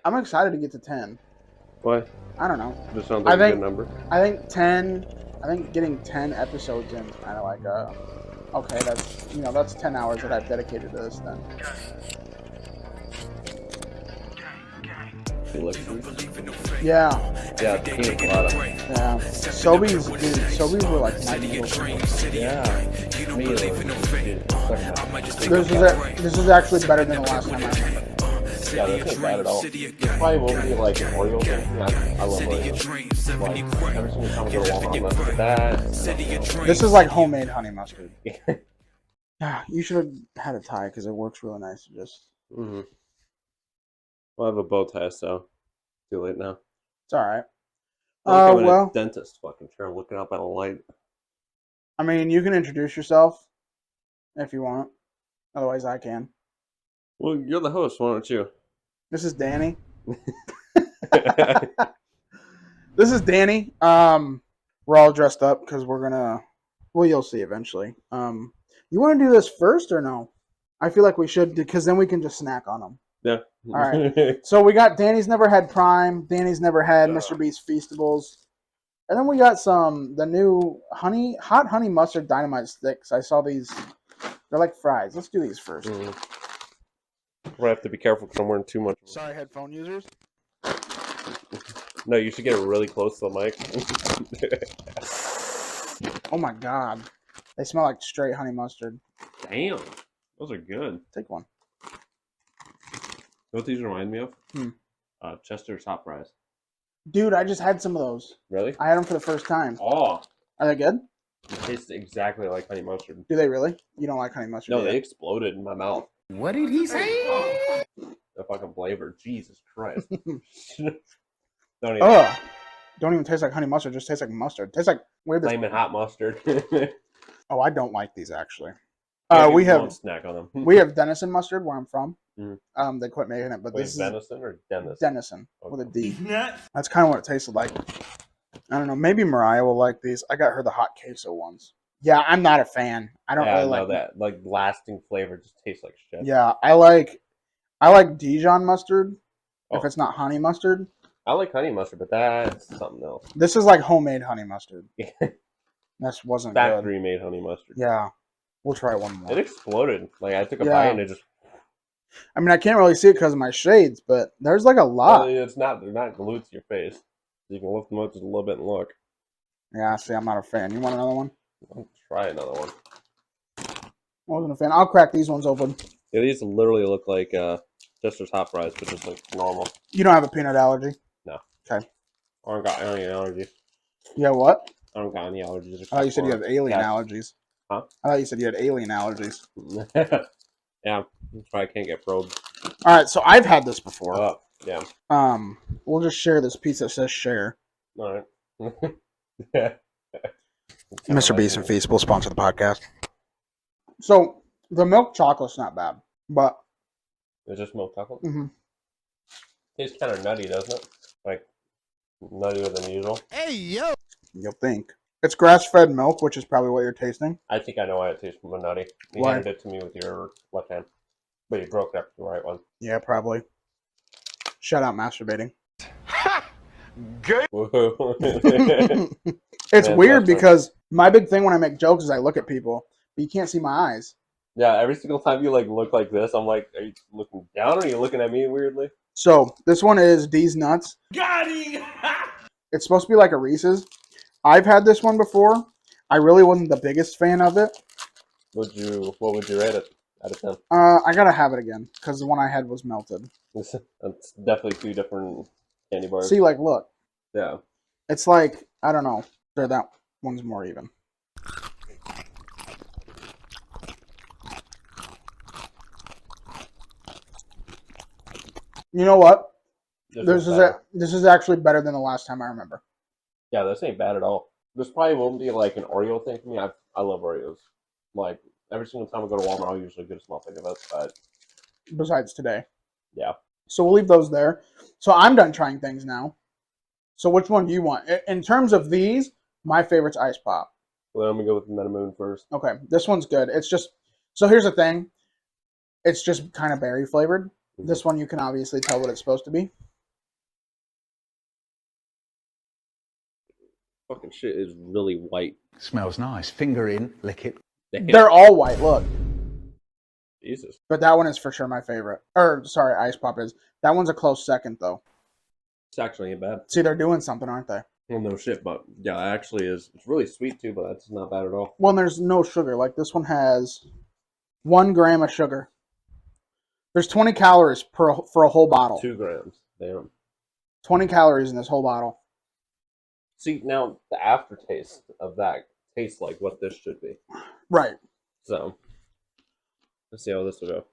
I'm excited to get to 10. What? I don't know. Just sounds I like a think good number. I think 10. I think getting 10 episodes in is kind of like okay, that's 10 hours that I've dedicated to this. Then yeah, Yeah, I've seen a lot of. yeah. Sobeys were like my middle. Yeah. Me, This is actually better than the last time I remember. Yeah, that's not bad at all. This probably won't be like an Oreo thing. I love Oreos. Like, every single time I go to Walmart, I'm like, that. This is like homemade honey mustard. Yeah, you should have had a tie because it works really nice. Just Mm-hmm. We'll have a bow tie, so too late now. it's all right. I'm in Well, a dentist fucking chair looking up at a light. I mean, you can introduce yourself if you want. Otherwise, I can. Well, you're the host, why don't you? This is Danny. This is Danny. We're all dressed up because we're gonna. Well, you'll see eventually. You want to do this first or no? I feel like we should because then we can just snack on them. Yeah. All right. So we got Danny's never had Prime. Danny's never had Mr. Beast Feastables. And then we got the new hot honey mustard dynamite sticks. I saw these. They're like fries. Let's do these first. We have to be careful because I'm wearing too much. Sorry, headphone users. No, you should get it really close to the mic. Oh my god. They smell like straight honey mustard. Damn. Those are good. Take one. You know what these remind me of? Chester's hot fries. Dude, I just had some of those. Really? I had them for the first time. Oh. Are they good? It tastes exactly like honey mustard. Do they really? You don't like honey mustard? No, they exploded in my mouth. What did he say? The fucking flavor. Jesus Christ. Don't even taste like honey mustard. Just tastes like mustard. It tastes like flaming hot mustard. Oh, I don't like these actually. We have snack on them. We have Denison mustard where I'm from. Mm-hmm. They quit making it, but Wait, this venison or Denison? Denison okay. with a D. That's kind of what it tasted like. I don't know. Maybe Mariah will like these. I got her the hot queso ones. Yeah, I'm not a fan. I don't really like that. Like lasting flavor just tastes like shit. Yeah, I like Dijon mustard. If it's not honey mustard. I like honey mustard, but that's something else. This is like homemade honey mustard. This wasn't factory made honey mustard. Yeah, we'll try one more. It exploded. Like I took a bite and it just. I mean, I can't really see it because of my shades, but there's like a lot. Well, it's not. They're not glued to your face. You can lift them up just a little bit and look. Yeah, see, I'm not a fan. You want another one? I'll try another one. I wasn't a fan. I'll crack these ones open. Yeah, these literally look like Chester's hot fries, but just like normal. You don't have a peanut allergy? No. Okay. I don't got any allergies. Yeah, what? I don't got any allergies. I thought you said you have alien allergies. Huh? I thought you said you had alien allergies. Yeah, that's why I can't get probed. All right, so I've had this before. Yeah. We'll just share this piece that says share. All right. Mr. Beast and Feast will sponsor the podcast. So the milk chocolate's not bad, but it's just milk chocolate. Mm-hmm. Tastes kind of nutty, doesn't it? Like nuttier than usual. Hey yo! You'll think it's grass-fed milk, which is probably what you're tasting. I think I know why it tastes more nutty. You handed it to me with your left hand, but you broke it up to the right one. Yeah, probably. Shout out masturbating. Good. It's weird because my big thing when I make jokes is I look at people, but you can't see my eyes. Yeah, every single time you like look like this, I'm like, are you looking down or are you looking at me weirdly? So this one is D's Nuts. Got him! It's supposed to be like a Reese's. I've had this one before. I really wasn't the biggest fan of it. What would you rate it out of 10? I gotta have it again because the one I had was melted. It's definitely two different candy bars. See, like, look. Yeah. It's like, I don't know. That one's more even. You know what? This is actually better than the last time I remember. Yeah, this ain't bad at all. This probably won't be like an Oreo thing for me. I love Oreos. Like every single time I go to Walmart, I'll usually get a small thing of it. But besides today. Yeah. So we'll leave those there. So I'm done trying things now. So which one do you want? In terms of these, my favorite's Ice Pop. Well, I'm gonna go with the Metamoon first. Okay, this one's good. It's just so here's the thing. It's just kind of berry flavored. Mm-hmm. This one you can obviously tell what it's supposed to be. fucking shit is really white. Smells nice. Finger in, lick it. Damn. They're all white. Look. Jesus. But that one is for sure my favorite. Or, sorry, Ice Pop is. That one's a close second, though. It's actually ain't bad. See, they're doing something, aren't they? Well, no shit, but yeah, it actually is. It's really sweet too, but that's not bad at all. Well, there's no sugar. Like, this one has 1 gram of sugar. There's 20 calories for a whole bottle. 2 grams. Damn. 20 calories in this whole bottle. See, now the aftertaste of that tastes like what this should be. Right. So, let's see how this will go.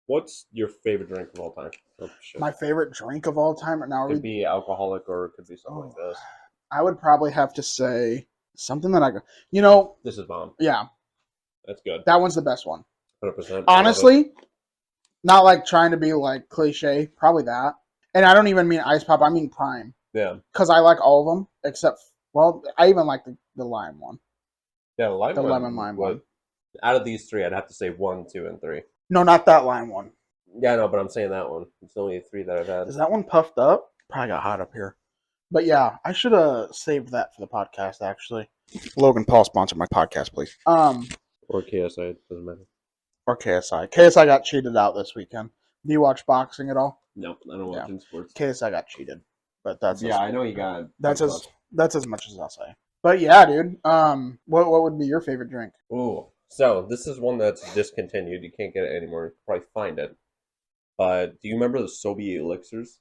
What's your favorite drink of all time? Oh, shit. My favorite drink of all time right now. It could be alcoholic or it could be something like this. I would probably have to say something that you know, This is bomb. yeah, That's good. that one's the best one. 100%. Honestly, not like trying to be like cliche, probably that. And I don't even mean Ice Pop, I mean Prime. Yeah. Because I like all of them, except, well, I even like the lime one. Yeah, the lemon lime one. Out of these 3, I'd have to say 1, 2, and 3. No, not that lime one. Yeah, I know, but I'm saying that one. It's only 3 that I've had. Is that one puffed up? Probably got hot up here. But yeah, I should have saved that for the podcast, actually. Logan Paul, sponsor my podcast, please. Or KSI, it doesn't matter. Or KSI. KSI got cheated out this weekend. Do you watch boxing at all? No, I don't watch any sports. KSI got cheated. But that's I know you got. that's as much as I'll say. But yeah, dude. What would be your favorite drink? Ooh, so this is one that's discontinued. You can't get it anymore. You can probably find it. But do you remember the Sobe elixirs?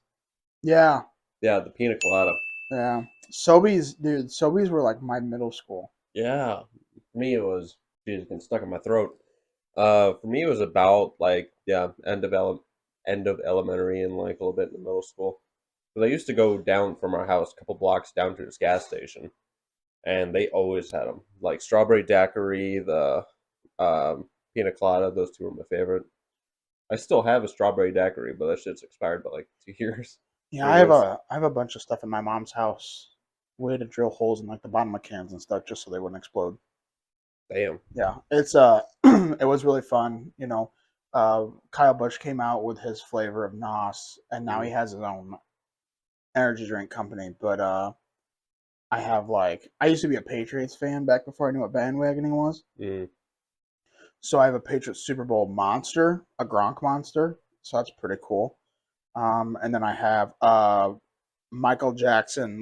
Yeah. Yeah, the pina colada. Yeah. Sobeys were like my middle school. Yeah, for me it was. Geez, it's getting stuck in my throat. For me it was about like end of elementary and like a little bit in the middle school. But I used to go down from our house a couple blocks down to this gas station, and they always had them. Like strawberry daiquiri, the pina colada. Those 2 were my favorite. I still have a strawberry daiquiri, but that shit's expired by like 2 years. Yeah, I have a bunch of stuff in my mom's house. We had to drill holes in like the bottom of cans and stuff just so they wouldn't explode. Damn. Yeah, it's it was really fun. You know, Kyle Busch came out with his flavor of NOS, and now he has his own energy drink company. But I have I used to be a Patriots fan back before I knew what bandwagoning was. Mm. So I have a Patriots Super Bowl monster, a Gronk monster. So that's pretty cool. And then I have Michael Jackson,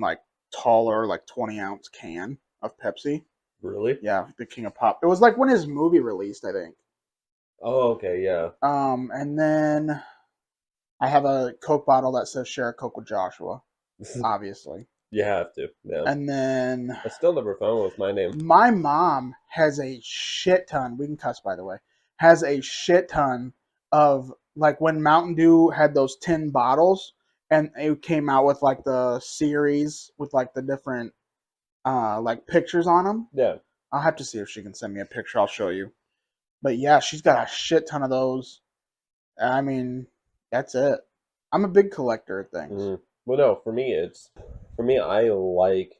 taller, 20-ounce can of Pepsi. Really? Yeah, the King of Pop. It was like when his movie released, I think. Oh, okay, yeah. And then I have a Coke bottle that says "Share a Coke with Joshua," obviously. You have to, yeah. And then I still never found one with my name. my mom has a shit ton. We can cuss, by the way. Has a shit ton of when Mountain Dew had those tin bottles, and it came out with the series with the different pictures on them. Yeah. I'll have to see if she can send me a picture. I'll show you. But yeah, she's got a shit ton of those. I mean, that's it. I'm a big collector of things. Mm-hmm. Well, no, for me, I like,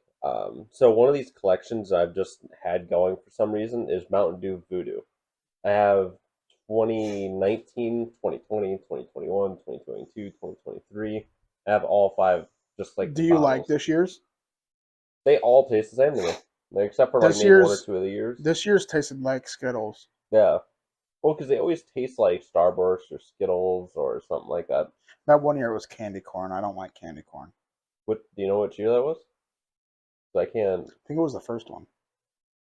so one of these collections I've just had going for some reason is Mountain Dew Voodoo. I have 2019, 2020, 2021, 2022, 2023. I have all 5 just Do you bottles. like this year's? They all taste the same to me, except for maybe 1 or 2 of the years. This year's tasted like Skittles. Yeah. Well, because they always taste like Starburst or Skittles or something like that. That one year was candy corn. I don't like candy corn. Do you know what year that was? I can't. I think it was the first one.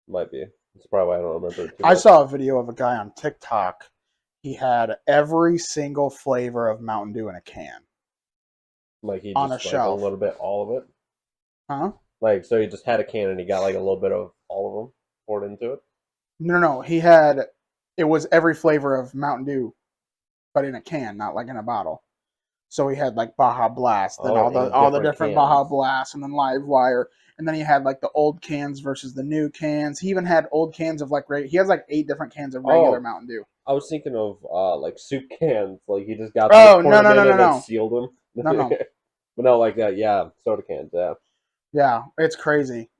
Might be. That's probably why I don't remember it too I much. saw a video of a guy on TikTok. He had every single flavor of Mountain Dew in a can. He on just a shelf. a little bit, all of it. Huh? So he just had a can and he got a little bit of all of them poured into it. No. It was every flavor of Mountain Dew, but in a can, not in a bottle. So he had Baja Blast, then all the different cans. Baja Blasts, and then Live Wire, and then he had the old cans versus the new cans. He even had old cans of he has 8 different cans of regular Mountain Dew. I was thinking of soup cans. He just got no. Sealed them. No. But no, that, yeah, soda cans, yeah. Yeah, it's crazy.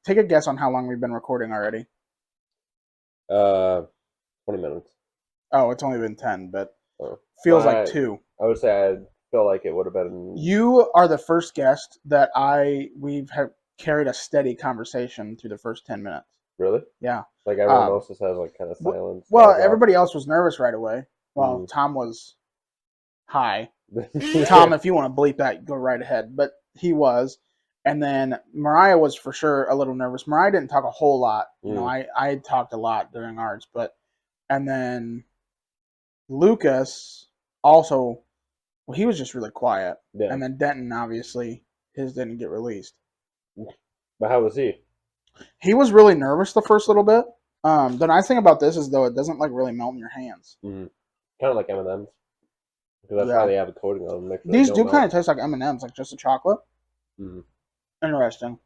Take a guess on how long we've been recording already. 20 minutes. Oh, it's only been 10, but feels like 2. I would say I had feel like it would have been. You are the first guest that we've carried a steady conversation through the first 10 minutes. Really? Yeah. Like everyone else just has like kind of silence. Well, everybody else was nervous right away. Well, Tom was high. Tom, if you want to bleep that, go right ahead. But he was. And then Mariah was for sure a little nervous. Mariah didn't talk a whole lot. You know, I talked a lot during ours, and then Lucas also, well, he was just really quiet. Yeah. And then Denton, obviously, his didn't get released. But how was he? He was really nervous the first little bit. The nice thing about this is, though, it doesn't like really melt in your hands. Kind of like M&M's. Because that's why they have a coating on them. These do kind of taste like M&M's, like just a chocolate. Interesting.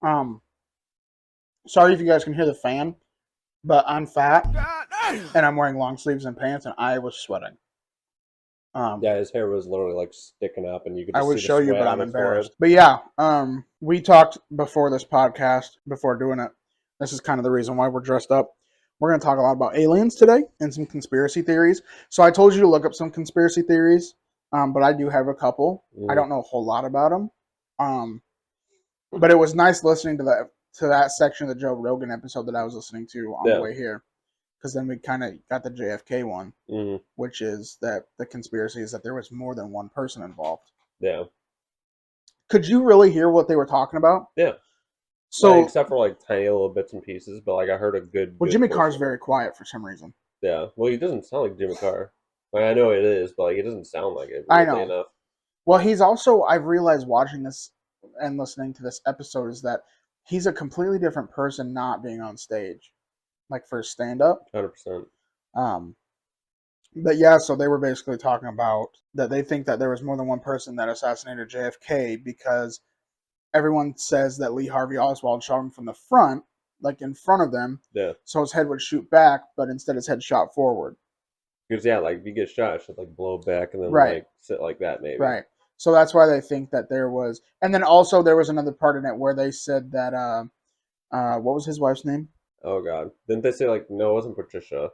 Sorry if you guys can hear the fan, but I'm fat and I'm wearing long sleeves and pants, and I was sweating. Yeah, his hair was literally like sticking up, and you could. Just I would see show the you, sweat but on I'm his embarrassed. forehead. But yeah, we talked before this podcast, before doing it. This is kind of the reason why we're dressed up. We're going to talk a lot about aliens today and some conspiracy theories. So I told you to look up some conspiracy theories, but I do have a couple. I don't know a whole lot about them. But it was nice listening to that section of the Joe Rogan episode that I was listening to on the way here, because then we kind of got the JFK one, which is that the conspiracy is that there was more than one person involved. Yeah. Could you really hear what they were talking about? Yeah. So like, except for like tiny little bits and pieces, but like I heard a good. Well, good Jimmy portion. Carr's very quiet for some reason. Yeah. Well, he doesn't sound like Jimmy Carr. Like I know it is, but like it doesn't sound like it. I know. Enough. Well, he's also, I've realized watching this and listening to this episode, is that he's a completely different person not being on stage, like for stand-up. 100%. But yeah, so they were basically talking about that they think that there was more than one person that assassinated JFK, because everyone says that Lee Harvey Oswald shot him from the front, like in front of them. Yeah. So his head would shoot back, but instead his head shot forward. Because like if you get shot, it should like blow back and then like sit like that maybe. Right. So that's why they think that there was, and then also there was another part in it where they said that what was his wife's name? Oh God! Didn't they say like no, it wasn't Patricia?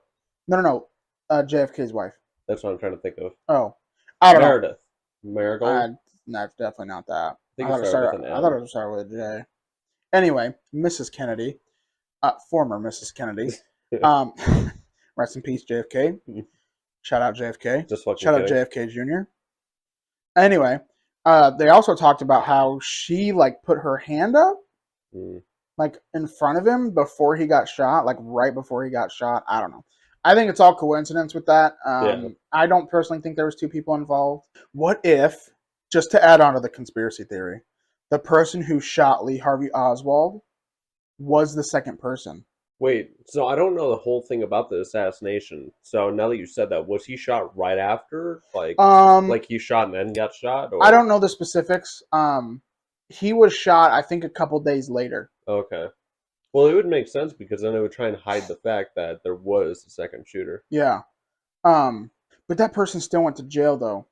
No. JFK's wife. That's what I'm trying to think of. Oh, I don't Meredith. know. Marigold. No, it's definitely not that. I thought it started with a J. Anyway, Mrs. Kennedy, former Mrs. Kennedy. Rest in peace, JFK. Shout out JFK. Shout out JFK Jr. Anyway, they also talked about how she like put her hand up, like in front of him before he got shot, like right before he got shot. I don't know. I think it's all coincidence with that. I don't personally think there was two people involved. What if, just to add on to the conspiracy theory, the person who shot Lee Harvey Oswald was the second person? Wait, so I don't know the whole thing about the assassination. So now that you said that, was he shot right after? Like he shot and then got shot? Or? I don't know the specifics. He was shot, I think, a couple days later. Okay. Well, it would make sense because then it would try and hide the fact that there was a second shooter. Yeah. But that person still went to jail, though.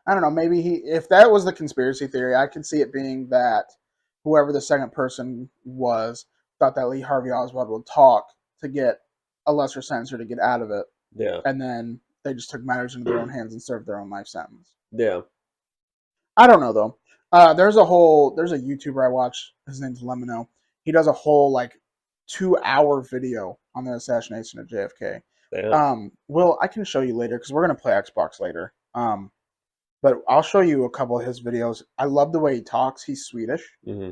I don't know. Maybe if that was the conspiracy theory, I could see it being that whoever the second person was thought that Lee Harvey Oswald would talk to get a lesser sentence or to get out of it. Yeah. And then they just took matters into their own hands and served their own life sentence. Yeah. I don't know, though. There's a YouTuber I watch. His name's Lemino. He does a whole 2-hour video on the assassination of JFK. Damn. Well, I can show you later because we're gonna play Xbox later. But I'll show you a couple of his videos. I love the way he talks. He's Swedish. Mm-hmm.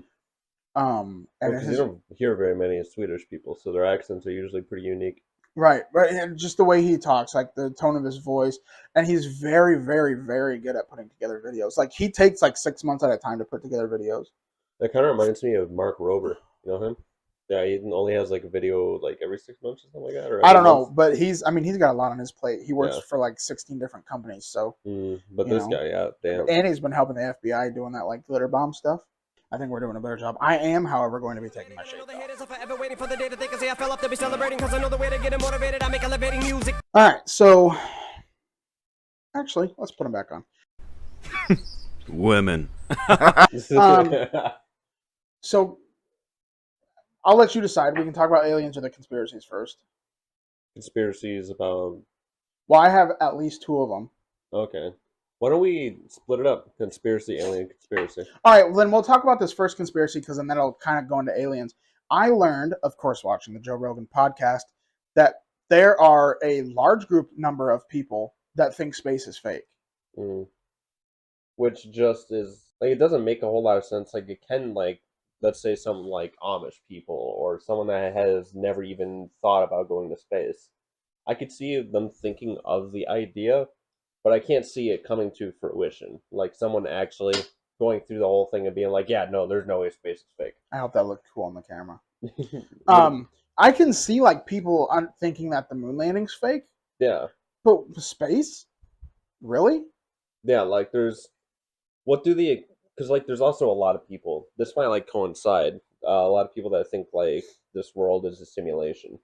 And you don't hear very many Swedish people, so their accents are usually pretty unique. Right, and just the way he talks, like the tone of his voice, and he's very, very, very good at putting together videos. Like he takes 6 months at a time to put together videos. That kind of reminds me of Mark Rober. You know him? Yeah, he only has a video every 6 months or something like that. Or I don't know, but he's got a lot on his plate. He works for 16 different companies, so. But this guy, yeah, damn. And he's been helping the FBI doing that glitter bomb stuff. I think we're doing a better job. I am, however, going to be taking my shade off. All right, so actually, let's put them back on. Women. So I'll let you decide. We can talk about aliens or the conspiracies first. Conspiracies about. Well, I have at least two of them. Okay. Why don't we split it up? Conspiracy, alien, conspiracy. All right, well, then we'll talk about this first conspiracy because then that'll kind of go into aliens. I learned, of course, watching the Joe Rogan podcast, that there are a large number of people that think space is fake. Mm. Which just is like it doesn't make a whole lot of sense. Like it can like let's say something like Amish people or someone that has never even thought about going to space. I could see them thinking of the idea, but I can't see it coming to fruition. Like someone actually going through the whole thing and being like, "Yeah, no, there's no way space is fake." I hope that looked cool on the camera. Yeah. I can see like people thinking that the moon landing's fake, Yeah, but space, really? yeah. Like there's what do the because like there's also a lot of people. This might like coincide. A lot of people that think like this world is a simulation.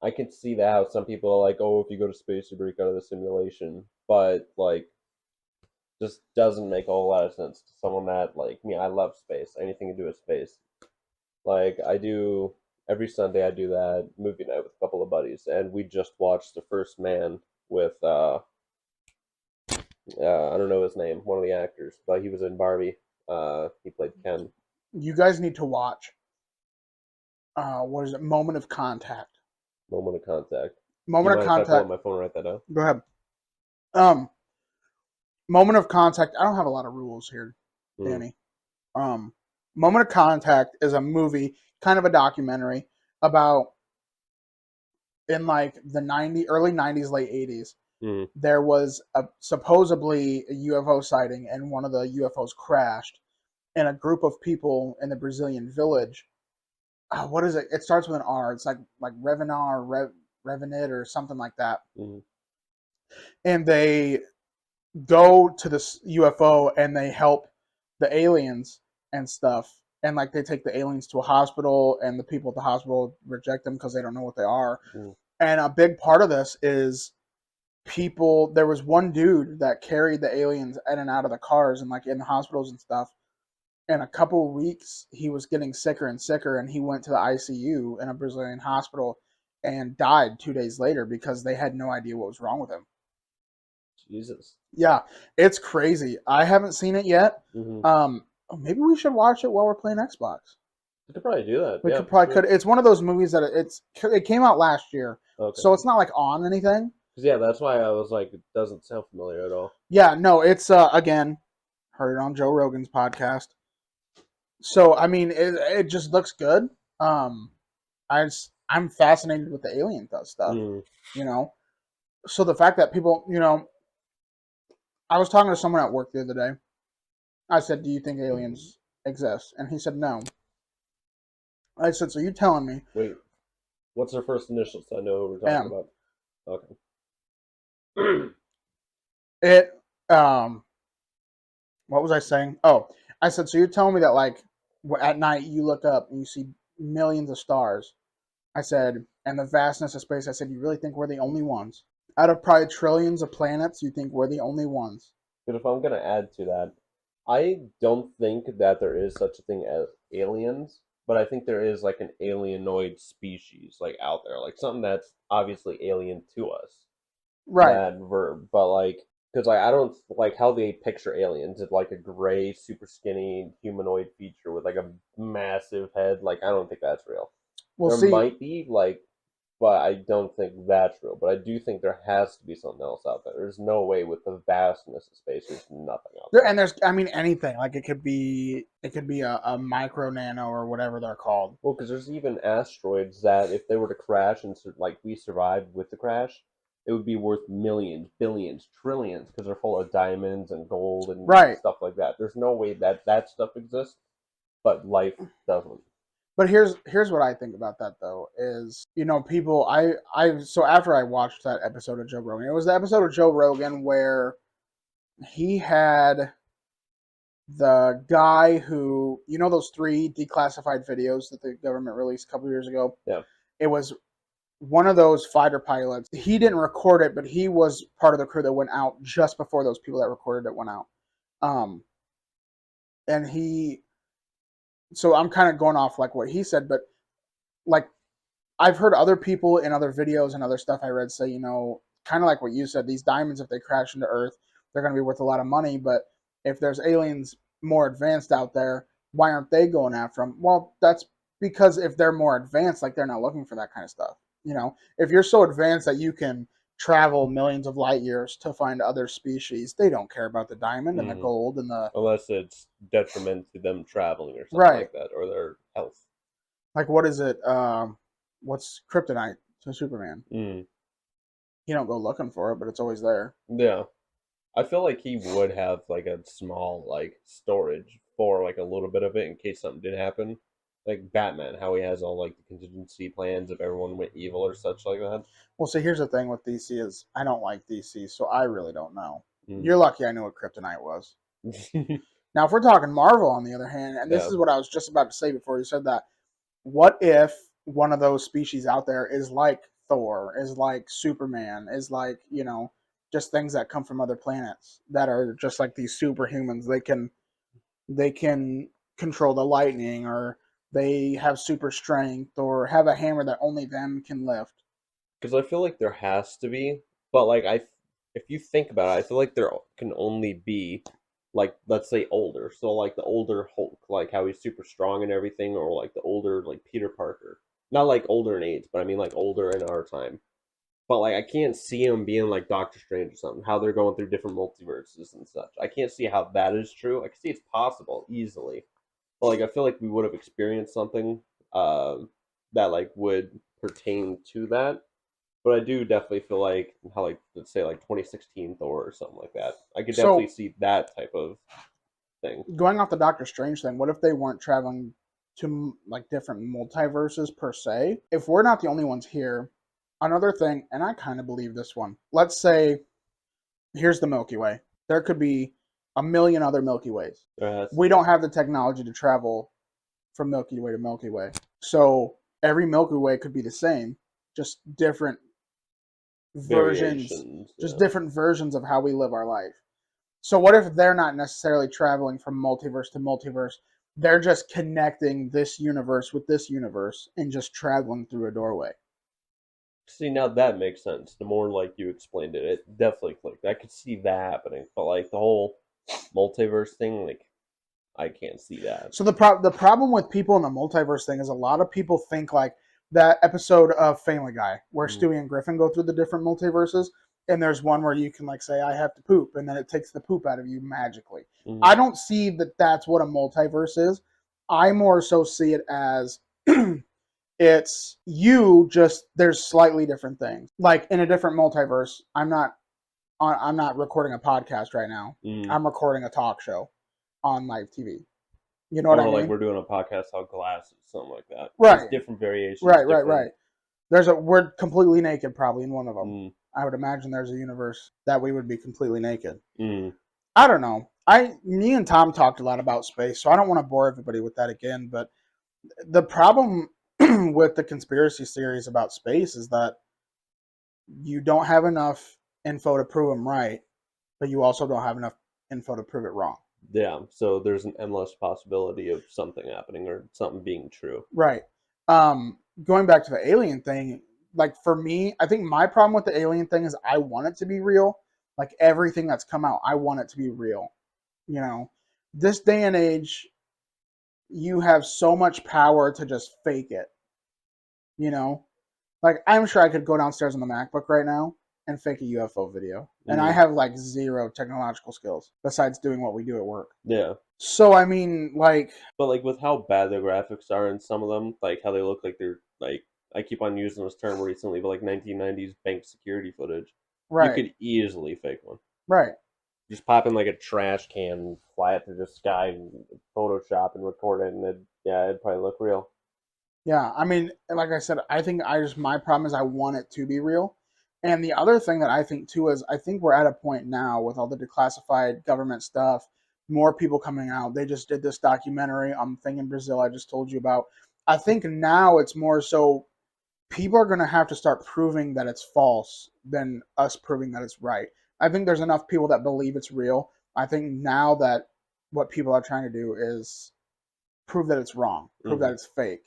I can see that how some people are like, oh, if you go to space, you break out of the simulation. But like, just doesn't make a whole lot of sense to someone that like me. I love space. Anything to do with space. Like I do every Sunday. I do that movie night with a couple of buddies, and we just watched The First Man with I don't know his name, one of the actors, but he was in Barbie. He played Ken. You guys need to watch. What is it? Moment of Contact. Moment of Contact. Do you Moment of mind if I pull Contact. up my phone and write that down? Go ahead. Moment of Contact. I don't have a lot of rules here, Danny. Moment of Contact is a movie, kind of a documentary about in like the early 90s, late 80s. There was supposedly a UFO sighting, and one of the UFOs crashed, and a group of people in the Brazilian village. What is it? It starts with an R. It's like Revenar or Revenit or something like that. And they go to this UFO and they help the aliens and stuff. And like they take the aliens to a hospital, and the people at the hospital reject them because they don't know what they are. And a big part of this is people. There was one dude that carried the aliens in and out of the cars and like in the hospitals and stuff. In a couple of weeks, he was getting sicker and sicker, and he went to the ICU in a Brazilian hospital and died 2 days later because they had no idea what was wrong with him. Jesus. Yeah, it's crazy. I haven't seen it yet. Maybe we should watch it while we're playing Xbox. We could probably do that. We could. It's one of those movies that it came out last year, so it's not like on anything. Yeah, that's why I was like, it doesn't sound familiar at all. Yeah, no, it's again, heard it on Joe Rogan's podcast. So I mean, it just looks good. I'm fascinated with the alien stuff. You know, so the fact that people, I was talking to someone at work the other day. I said, "Do you think aliens exist?" And he said, "No." I said, "So you're telling me?" Wait, what's their first initials? So I know who we're talking about. Okay. What was I saying? Oh, I said, "So you're telling me that like at night you look up and you see millions of stars?" I said, "And the vastness of space." I said, "You really think we're the only ones? Out of probably trillions of planets, you think we're the only ones?" But if I'm gonna add to that, I don't think that there is such a thing as aliens, but I think there is like an alienoid species like out there, like something that's obviously alien to us. Right. That verb, but like, because like I don't like how they picture aliens. It's like a gray, super skinny humanoid feature with like a massive head. Like I don't think that's real. Well, There might be like, but I don't think that's real. But I do think there has to be something else out there. There's no way with the vastness of space. There's nothing out there. And there's, I mean, anything. Like it could be a micro nano or whatever they're called. Well, because there's even asteroids that if they were to crash and like we survived with the crash, it would be worth millions, billions, trillions because they're full of diamonds and gold and stuff like that. There's no way that stuff exists, but life doesn't. But here's what I think about that though is, people so after I watched that episode of Joe Rogan, it was the episode of Joe Rogan where he had the guy who, those 3 declassified videos that the government released a couple years ago. Yeah. It was one of those fighter pilots. He didn't record it, but he was part of the crew that went out just before those people that recorded it went out. So I'm kind of going off like what he said, but like I've heard other people in other videos and other stuff I read say, kind of like what you said, these diamonds, if they crash into Earth, they're going to be worth a lot of money. But if there's aliens more advanced out there, why aren't they going after them? Well, that's because if they're more advanced, like they're not looking for that kind of stuff. If you're so advanced that you can travel millions of light years to find other species, they don't care about the diamond and the gold and the... Unless it's detriment to them traveling or something Right. like that, or their health. Like, what is it? What's kryptonite to Superman? He don't go looking for it, but it's always there. Yeah. I feel like he would have like a small like storage for like a little bit of it in case something did happen. Like Batman, how he has all like the contingency plans if everyone went evil or such like that. Well, see, here's the thing with DC is I don't like DC, so I really don't know. You're lucky I knew what kryptonite was. Now, if we're talking Marvel, on the other hand, and this is what I was just about to say before you said that, what if one of those species out there is like Thor, is like Superman, is like, just things that come from other planets that are just like these superhumans. They can control the lightning, or they have super strength, or have a hammer that only them can lift. Because I feel like there has to be, but like if you think about it, I feel like there can only be like, let's say older. So like the older Hulk, like how he's super strong and everything, or like the older like Peter Parker. Not like older in age, but I mean like older in our time. But like I can't see him being like Doctor Strange or something, how they're going through different multiverses and such. I can't see how that is true. I can see it's possible easily. But like I feel like we would have experienced something that like would pertain to that. But I do definitely feel like how, like, let's say like 2016 Thor or something like that. I could definitely see that type of thing. Going off the Doctor Strange thing, what if they weren't traveling to like different multiverses per se? If we're not the only ones here, another thing, and I kind of believe this one. Let's say here's the Milky Way. There could be a million other Milky Ways. We don't have the technology to travel from Milky Way to Milky Way. So every Milky Way could be the same, just different versions, different versions of how we live our life. So what if they're not necessarily traveling from multiverse to multiverse? They're just connecting this universe with this universe and just traveling through a doorway. See, now that makes sense. The more like you explained it, it definitely clicked. I could see that happening, but like the whole multiverse thing, like I can't see that. So the problem with people in the multiverse thing is a lot of people think like that episode of Family Guy where Stewie and Griffin go through the different multiverses, and there's one where you can like say I have to poop, and then it takes the poop out of you magically. I don't see that that's what a multiverse is. I more so see it as it's you, just there's slightly different things. Like in a different multiverse, I'm not recording a podcast right now. I'm recording a talk show on live TV. You know what I mean? Like we're doing a podcast on glasses, something like that. Right. There's different variations. Right. We're completely naked probably in one of them. I would imagine there's a universe that we would be completely naked. I don't know. Me and Tom talked a lot about space, so I don't want to bore everybody with that again. But the problem with the conspiracy theories about space is that you don't have enough info to prove them right, but you also don't have enough info to prove it wrong. Yeah, so there's an endless possibility of something happening or something being true. Right. Going back to the alien thing, like for me, I think my problem with the alien thing is I want it to be real. Like everything that's come out, I want it to be real. This day and age, you have so much power to just fake it. Like I'm sure I could go downstairs on the MacBook right now and fake a UFO video. And I have like zero technological skills besides doing what we do at work. Yeah. So I mean, like, but like with how bad the graphics are in some of them, like how they look like they're like, I keep on using this term recently, but like 1990s bank security footage. Right. You could easily fake one. Right. Just pop in like a trash can, fly it through the sky, and Photoshop and record it, and it'd probably look real. Yeah, I mean, like I said, I think my problem is I want it to be real. And the other thing that I think too is I think we're at a point now with all the declassified government stuff, more people coming out. They just did this documentary thing in Brazil I just told you about. I think now it's more so people are going to have to start proving that it's false than us proving that it's right. I think there's enough people that believe it's real. I think now that what people are trying to do is prove that it's wrong, prove that it's fake.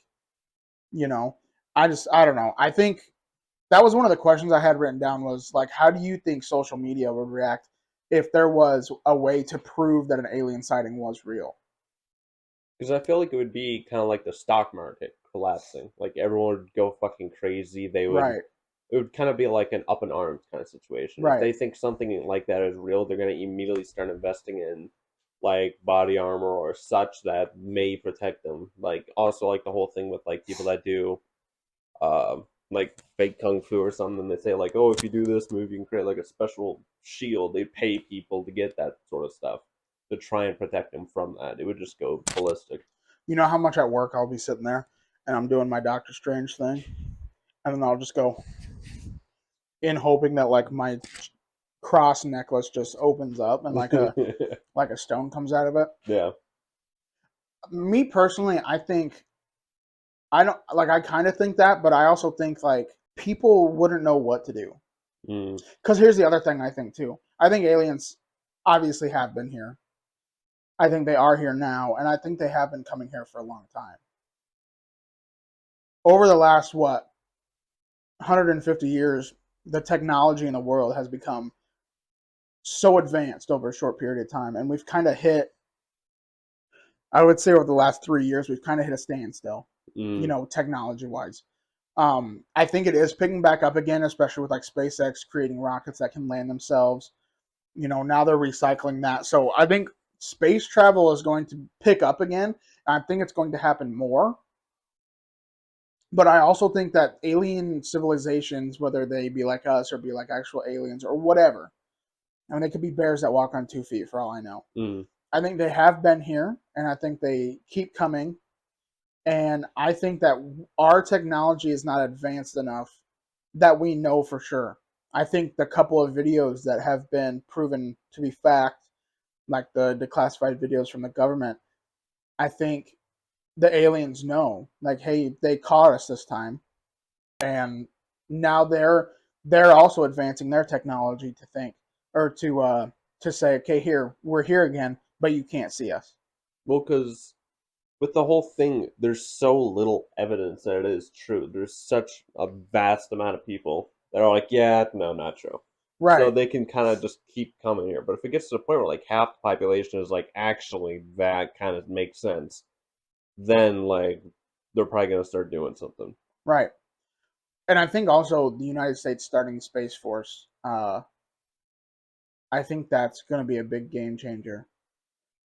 I don't know. I think that was one of the questions I had written down was like, how do you think social media would react if there was a way to prove that an alien sighting was real. Because I feel like it would be kind of like the stock market collapsing. Like everyone would go fucking crazy. Right. It would kind of be like an up in arms kind of situation. If Right. they think something like that is real, they're going to immediately start investing in like body armor or such that may protect them. Like also like the whole thing with like people that do like fake kung fu or something. They say like, oh, if you do this move, you can create like a special shield. They pay people to get that sort of stuff to try and protect them from that. It would just go ballistic. You know how much at work I'll be sitting there and I'm doing my Doctor Strange thing, and then I'll just go in hoping that like my cross necklace just opens up and like a stone comes out of it. Yeah. Me personally, I think I don't like. I kind of think that, but I also think like people wouldn't know what to do. Mm. Because here's the other thing I think too. I think aliens obviously have been here. I think they are here now, and I think they have been coming here for a long time. Over the last 150 years, the technology in the world has become so advanced over a short period of time, and we've kind of hit. I would say over the last 3 years, we've kind of hit a standstill. Mm. Technology wise. I think it is picking back up again, especially with like SpaceX creating rockets that can land themselves. Now they're recycling that. So I think space travel is going to pick up again. And I think it's going to happen more. But I also think that alien civilizations, whether they be like us or be like actual aliens or whatever, I mean, they could be bears that walk on 2 feet for all I know. Mm. I think they have been here, and I think they keep coming. And I think that our technology is not advanced enough that we know for sure. I think the couple of videos that have been proven to be fact, like the declassified videos from the government, I think the aliens know, like, hey, they caught us this time, and now they're also advancing their technology to think or to say, okay, here we're here again, but you can't see us. Well, because with the whole thing, there's so little evidence that it is true. There's such a vast amount of people that are like, yeah, no, not true. Right. So they can kind of just keep coming here. But if it gets to the point where like half the population is like, actually, that kind of makes sense, then like they're probably gonna start doing something. Right. And I think also the United States starting Space Force, I think that's going to be a big game changer.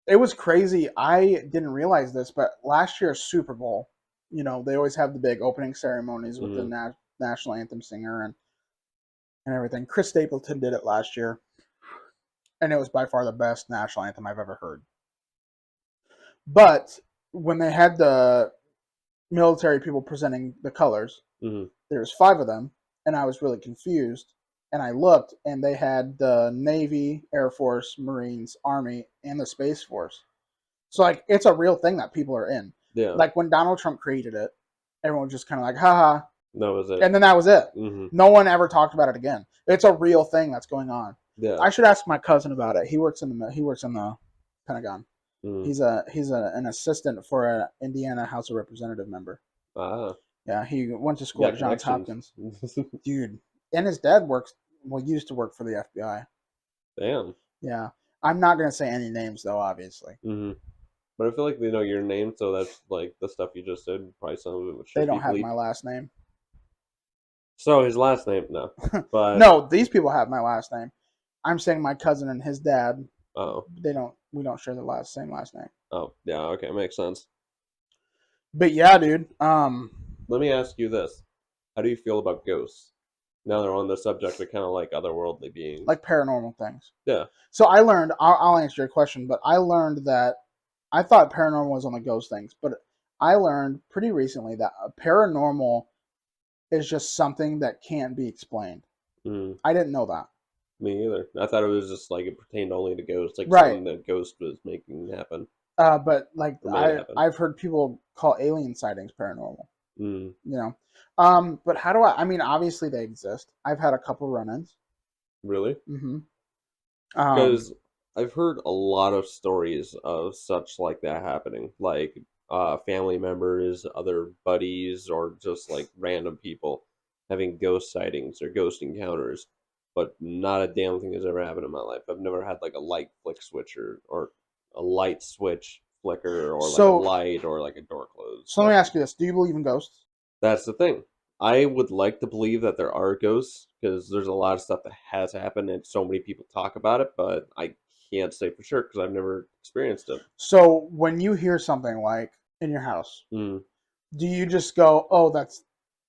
It was crazy. I didn't realize this, but last year's Super Bowl, they always have the big opening ceremonies with the national anthem singer and everything. Chris Stapleton did it last year, and it was by far the best national anthem I've ever heard. But when they had the military people presenting the colors, there's 5 of them, and I was really confused. And I looked, and they had the Navy, Air Force, Marines, Army, and the Space Force. So, like, it's a real thing that people are in. Yeah. Like, when Donald Trump created it, everyone was just kind of like, haha. That was it. And then that was it. Mm-hmm. No one ever talked about it again. It's a real thing that's going on. Yeah. I should ask my cousin about it. He works in the Pentagon. Mm. He's an assistant for an Indiana House of Representative member. Ah. Yeah, he went to school at Johns Hopkins. Dude. And his dad used to work for the FBI. Damn. Yeah. I'm not going to say any names, though, obviously. Mm-hmm. But I feel like they know your name, so that's like the stuff you just said. Probably some of it should They don't be have bleeped. my last name. So his last name, no. But no, these people have my last name. I'm saying my cousin and his dad. Oh. We don't share the same last name. Oh, yeah, okay, makes sense. But yeah, dude. Let me ask you this. How do you feel about ghosts? Now they're on the subject of kind of like otherworldly beings. Like paranormal things. Yeah. So I learned, I'll answer your question, but I learned that I thought paranormal was only ghost things, but I learned pretty recently that a paranormal is just something that can't be explained. Mm. I didn't know that. Me either. I thought it was just like it pertained only to ghosts, like Right. something that ghost was making happen. But like happen. I've heard people call alien sightings paranormal. Mm. But how do I mean, obviously they exist. I've had a couple run-ins. Really? Mm-hmm. Because I've heard a lot of stories of such like that happening, like family members, other buddies, or just like random people having ghost sightings or ghost encounters. but not a damn thing has ever happened in my life. I've never had like a light flick switch or a light switch flicker or like a So- light or like a door closed. So let me ask you this: do you believe in ghosts? That's the thing. I would like to believe that there are ghosts because there's a lot of stuff that has happened and so many people talk about it, but I can't say for sure because I've never experienced it. So when you hear something like in your house, Mm. do you just go, "Oh, that's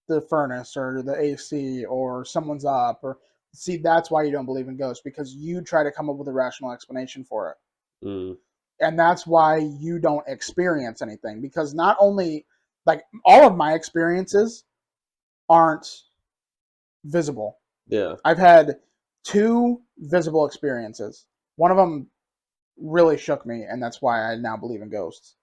the furnace or the AC or someone's up," or see that's why you don't believe in ghosts, because you try to come up with a rational explanation for it. Mm. And that's why you don't experience anything, because not only like all of my experiences aren't visible. Yeah. I've had 2 visible experiences. One of them really shook me, and that's why I now believe in ghosts.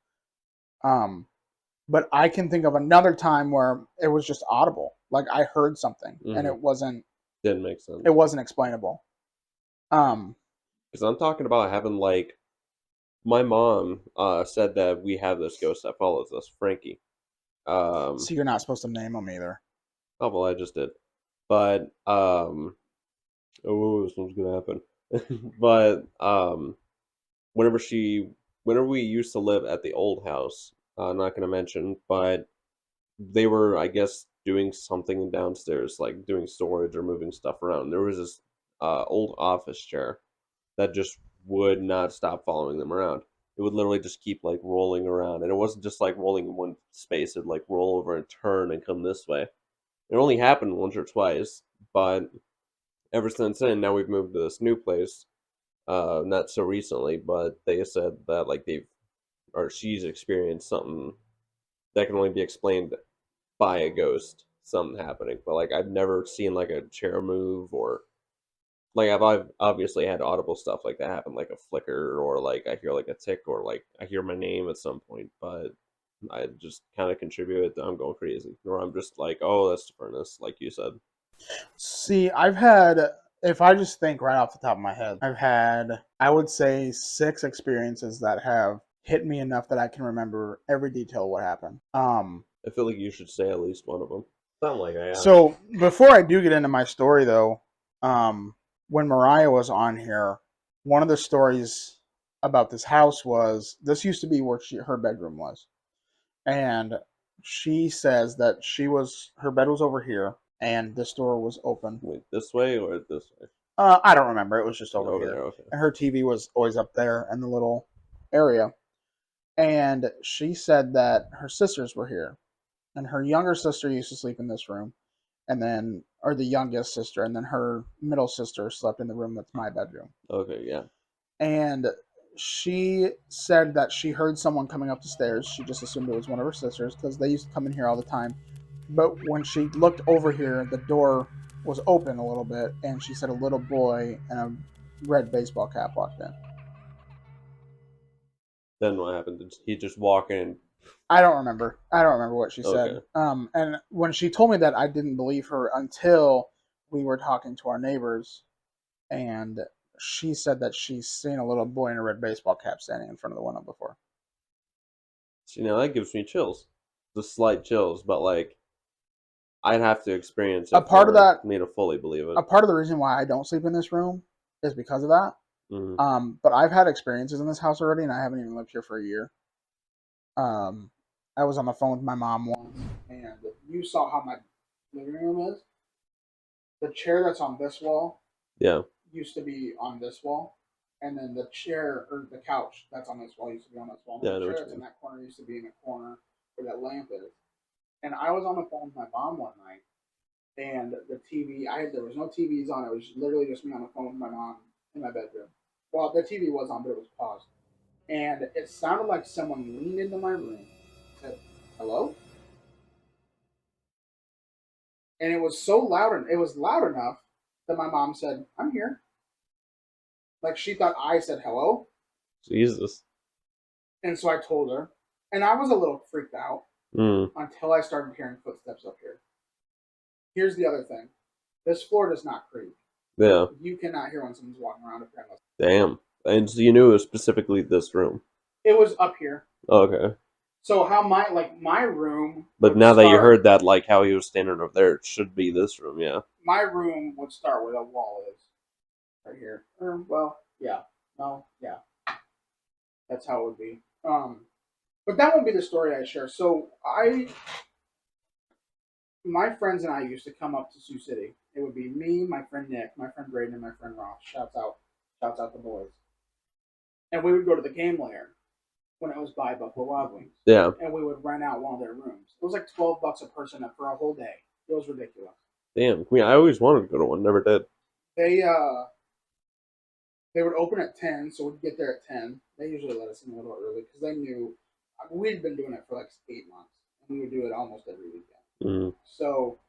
But I can think of another time where it was just audible. Like I heard something and Mhm. Didn't make sense. it wasn't explainable. Because I'm talking about having like my mom said that we have this ghost that follows us, Frankie. So you're not supposed to name them either. Oh well, I just did, but oh, something's gonna happen. But whenever whenever we used to live at the old house, I'm not gonna mention, but they were, I guess, doing something downstairs, like doing storage or moving stuff around. There was this old office chair that just would not stop following them around. It would literally just keep like rolling around, and it wasn't just like rolling in one space. It'd like roll over and turn and come this way. It only happened once or twice, but ever since then, now we've moved to this new place. Not so recently, but they said that like she's experienced something that can only be explained by a ghost, something happening. But like I've never seen like a chair move or like I've obviously had audible stuff like that happen, like a flicker or like I hear like a tick or like I hear my name at some point, but I just kind of contribute it to I'm going crazy, or I'm just like, oh, that's the furnace, like you said. See, I've had, if I just think right off the top of my head, I've had, I would say, 6 experiences that have hit me enough that I can remember every detail of what happened. I feel like you should say at least one of them. Sound like I am. So before I do get into my story, though, when Mariah was on here, one of the stories about this house was this used to be where her bedroom was, and she says that her bed was over here, and this door was open. Wait, this way or this way? I don't remember. It was just over Over here, there, okay. and her TV was always up there in the little area. And she said that her sisters were here, and her younger sister used to sleep in this room, and then, or the youngest sister, and then her middle sister slept in the room that's my bedroom. Okay, yeah. And she said that she heard someone coming up the stairs. She just assumed it was one of her sisters because they used to come in here all the time. But when she looked over here, the door was open a little bit, and she said a little boy in a red baseball cap walked in. Then what happened? Did he just walk in? I don't remember. I don't remember what she said. Okay. And when she told me that, I didn't believe her until we were talking to our neighbors, and she said that she's seen a little boy in a red baseball cap standing in front of the window before. See, now that gives me chills. The slight chills, but like I'd have to experience it A part of for that, me to fully believe it. a part of the reason why I don't sleep in this room is because of that. Mm-hmm. But I've had experiences in this house already, and I haven't even lived here for a year. I was on the phone with my mom once, and you saw how my living room is. The chair that's on this wall Yeah. used to be on this wall, and then the chair or the couch that's on this wall used to be on this wall. Yeah, I The know what chair you that's in mean. that corner used to be in the corner where that lamp is. And I was on the phone with my mom one night, and the TV, there was no TVs on. It was literally just me on the phone with my mom in my bedroom. Well, the TV was on, but it was paused. And it sounded like someone leaned into my room, said, "Hello?" And it was so loud, and it was loud enough that my mom said, "I'm here." Like she thought I said hello. Jesus. And so I told her, and I was a little freaked out Mm. until I started hearing footsteps up here. Here's the other thing: this floor does not creak. Yeah. You cannot hear when someone's walking around up here. Damn. And so you knew it was specifically this room. It was up here. Okay. So how my room. But would now that you start- heard that, like how he was standing over there, it should be this room, yeah. my room would start where the wall is, right here. Yeah, that's how it would be. But that won't be the story I share. So my friends and I used to come up to Sioux City. It would be me, my friend Nick, my friend Braden, and my friend Ross. Shouts out the boys. And we would go to the game lair when it was by Buffalo Wild Wings. Yeah. And we would rent out one of their rooms. It was like $12 a person for a whole day. It was ridiculous. Damn. I mean, I always wanted to go to one, never did. They would open at 10, so we'd get there at 10. They usually let us in a little early because they knew we'd been doing it for like 8 months, and we would do it almost every weekend. Mm. So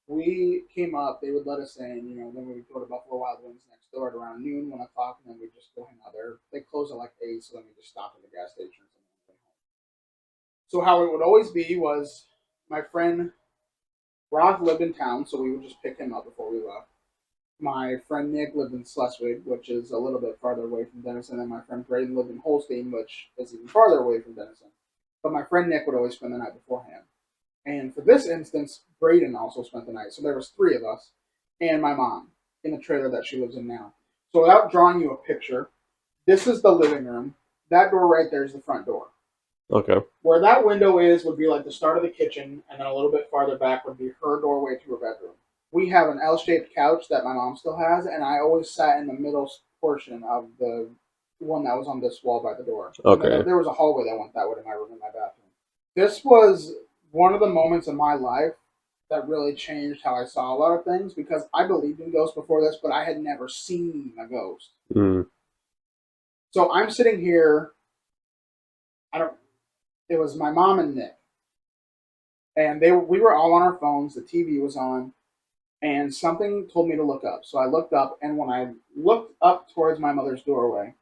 we came up. They would let us in. Then we would go to Buffalo Wild Wings next door at around noon, 1 o'clock, and then we'd just go hang out there. They close at like 8, so then we just stop at the gas station or something. So how it would always be was my friend Roth lived in town, so we would just pick him up before we left. My friend Nick lived in Schleswig, which is a little bit farther away from Denison, and my friend Braden lived in Holstein, which is even farther away from Denison. But my friend Nick would always spend the night beforehand. And for this instance, Braden also spent the night. So there was 3 of us and my mom in the trailer that she lives in now. So without drawing you a picture, this is the living room. That door right there is the front door. Okay. Where that window is would be like the start of the kitchen, and then a little bit farther back would be her doorway to her bedroom. We have an L-shaped couch that my mom still has, and I always sat in the middle portion of the one that was on this wall by the door. Okay. There was a hallway that went that way to my room and my bathroom. This was one of the moments in my life that really changed how I saw a lot of things, because I believed in ghosts before this, but I had never seen a ghost. Mm. So I'm sitting here. It was my mom and Nick, and we were all on our phones. The TV was on, and something told me to look up. So I looked up, and when I looked up towards my mother's doorway,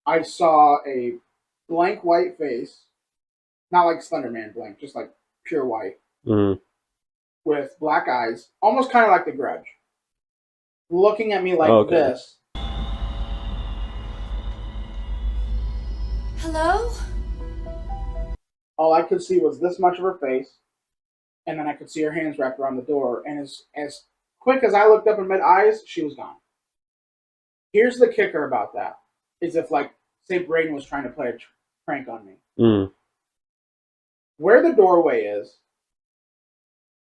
I saw a blank white face, not like Slender Man blank, just like pure white, with black eyes, almost kind of like the Grudge, looking at me like this. Hello? All I could see was this much of her face, and then I could see her hands wrapped around the door. And as quick as I looked up and met eyes, she was gone. Here's the kicker about that: is if, like, say Braden was trying to play a prank on me. Mm. Where the doorway is.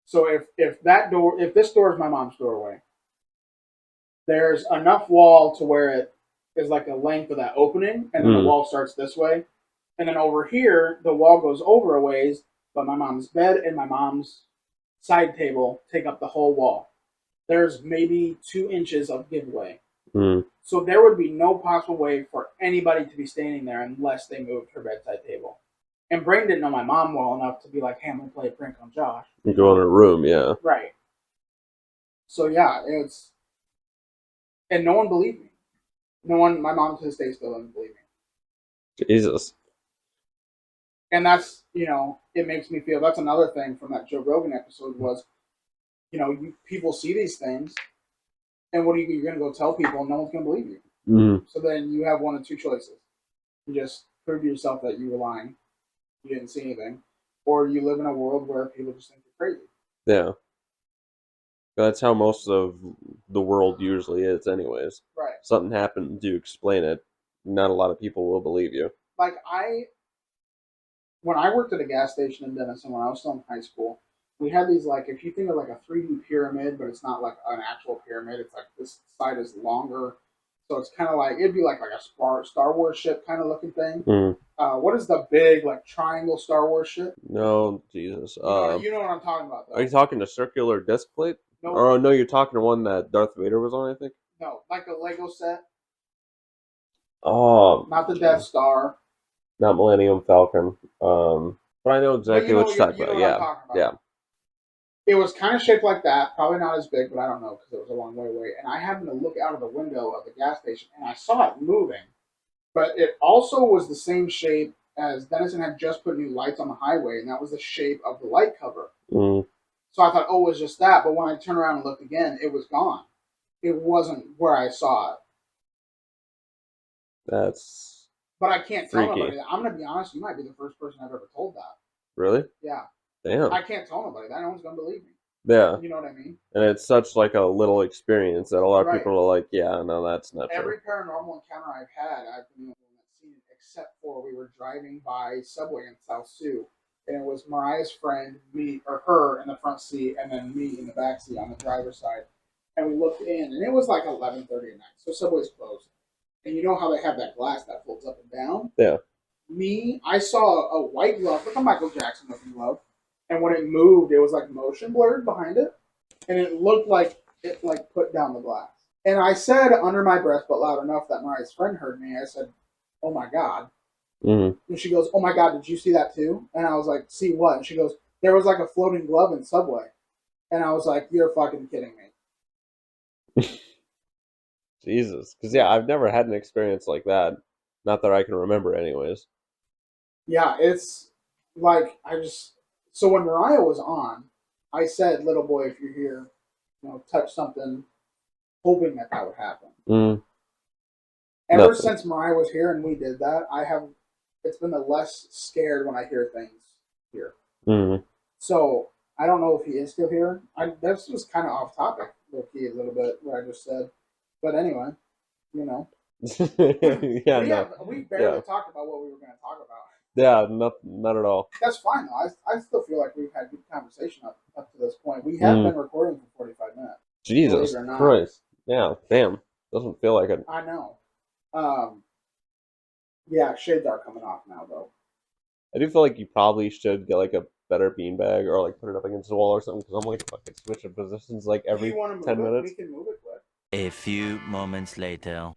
So if this door is my mom's doorway, there's enough wall to where it is like the length of that opening, and then the wall starts this way. And then over here, the wall goes over a ways, but my mom's bed and my mom's side table take up the whole wall. There's maybe 2 inches of giveaway. Mm. So there would be no possible way for anybody to be standing there unless they moved her bedside table. And Braden didn't know my mom well enough to be like, hey, I'm going to play a prank on Josh. You go in her room, yeah. Right. So yeah, and no one believed me. My mom to this day still doesn't believe me. Jesus. And that's, it makes me feel, that's another thing from that Joe Rogan episode was, people see these things, and what are you're going to go tell people, and no one's going to believe you. Mm. So then you have one of 2 choices. You just prove to yourself that you were lying, you didn't see anything, or you live in a world where people just think you're crazy. Yeah. That's how most of the world usually is anyways. Right. Something happened, you explain it, not a lot of people will believe you. Like, when I worked at a gas station in Denison when I was still in high school, we had these, like, if you think of like a 3D pyramid, but it's not like an actual pyramid, it's like this side is longer. So it's kind of like, it'd be like a Star Wars ship kind of looking thing. Mm. What is the big, like, triangle Star Wars ship? No, Jesus. You know what I'm talking about, though. Are you talking a circular disc plate? No. Or no, you're talking to one that Darth Vader was on, I think? No, like a Lego set. Oh. Not the Death Star. Not Millennium Falcon. But I know exactly what you're talking about. Yeah. Yeah. It was kind of shaped like that. Probably not as big, but I don't know because it was a long way away. And I happened to look out of the window of the gas station, and I saw it moving. But it also was the same shape as Denison had just put new lights on the highway, and that was the shape of the light cover. Mm. So I thought, oh, it was just that. But when I turned around and looked again, it was gone. It wasn't where I saw it. But I can't tell Freaky. nobody that. I'm gonna be honest. You might be the first person I've ever told that. Really? Yeah. Damn. I can't tell nobody that. No one's gonna believe me. Yeah. You know what I mean? And it's such like a little experience that a lot of Right. people are like, yeah, no, that's not Every true. paranormal encounter I've had, I've been the one that's seen it, except for we were driving by Subway in South Sioux, and it was Mariah's friend, me, or her in the front seat, and then me in the back seat on the driver's side. And we looked in, and it was like 11:30 at night, so Subway's closed. And you know how they have that glass that folds up and down? Yeah. I saw a white glove, like a Michael Jackson looking glove, and when it moved, it was like motion blurred behind it, and it looked like it like put down the glass. And I said under my breath, but loud enough that Mariah's friend heard me. I said, "Oh my god!" Mm-hmm. And she goes, "Oh my god, did you see that too?" And I was like, "See what?" And she goes, "There was like a floating glove in Subway." And I was like, "You're fucking kidding me." Jesus. Because, yeah, I've never had an experience like that. Not that I can remember, anyways. Yeah, it's like so when Mariah was on, I said, "Little boy, if you're here, touch something," hoping that would happen. Mm. Ever Nothing. since Mariah was here and we did that, it's been the less scared when I hear things here. Mm. So I don't know if he is still here. This was kind of off topic, low-key, a little bit what I just said, but anyway, Yeah, we barely talked about what we were going to talk about. Yeah, not at all. That's fine though. I still feel like we've had good conversation up to this point. We have been recording for 45 minutes. Jesus Christ. Yeah, damn. Doesn't feel like it. I know. Yeah, shades are coming off now though. I do feel like you probably should get like a better beanbag or like put it up against the wall or something because I'm like fucking switching positions like every 10 minutes. We can move it quick. A few moments later.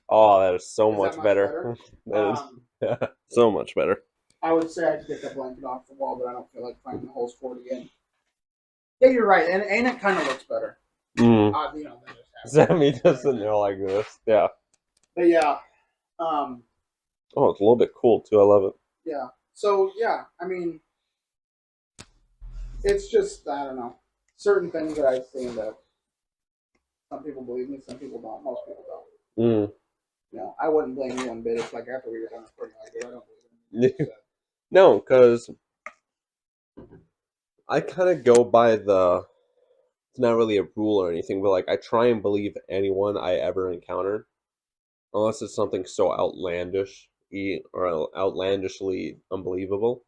Oh, that is so Is much that much better. That is so much better. I would say I could get the blanket off the wall, but I don't feel like finding the holes for it again. Yeah, you're right, and it kind of looks better. Mm. Than just Sammy just sitting there like this. Yeah. But yeah. Oh, it's a little bit cool too. I love it. Yeah. So yeah, I mean, it's just I don't know, certain things that I've seen that some people believe me, some people don't, most people don't. Mm. I wouldn't blame you one bit if like after we were done recording, like I don't believe it. No, because I kind of go by it's not really a rule or anything, but like I try and believe anyone I ever encounter, unless it's something so outlandish or outlandishly unbelievable.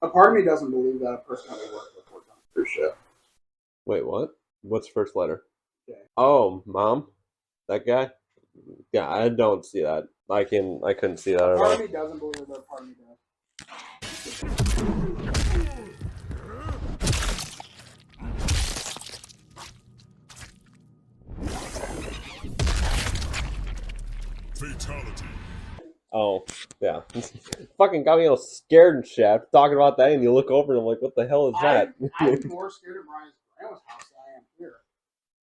A part of me doesn't believe that a person that we worked with worked on a cruise ship. Wait, what? What's first letter? Okay. Oh, Mom? That guy? Yeah, I don't see that. I couldn't see that at all. Part of me doesn't believe it, but a part of me does. Fatality. Oh, yeah. Fucking got me all scared and shit. Talking about that, and you look over and I'm like, what the hell is that? I'm more scared of Brian's grandma's house than I am here.